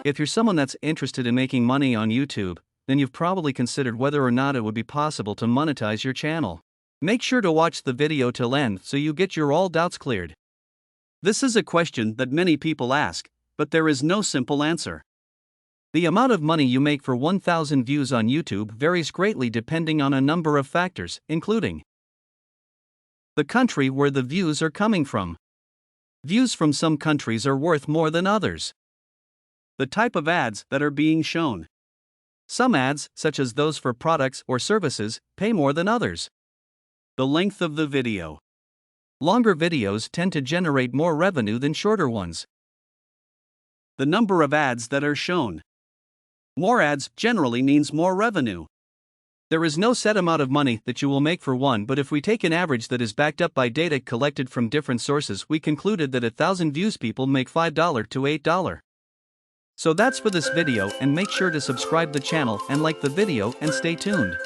If you're someone that's interested in making money on YouTube, then you've probably considered whether or not it would be possible to monetize your channel. Make sure to watch the video till end so you get your all doubts cleared. This is a question that many people ask, but there is no simple answer. The amount of money you make for 1,000 views on YouTube varies greatly depending on a number of factors, including the country where the views are coming from. Views from some countries are worth more than others. The type of ads that are being shown. Some ads, such as those for products or services, pay more than others. The length of the video. Longer videos tend to generate more revenue than shorter ones. The number of ads that are shown. More ads generally means more revenue. There is no set amount of money that you will make for one, but if we take an average that is backed up by data collected from different sources, we concluded that 1,000 views people make $5 to $8. So that's for this video, and make sure to subscribe the channel and like the video and stay tuned.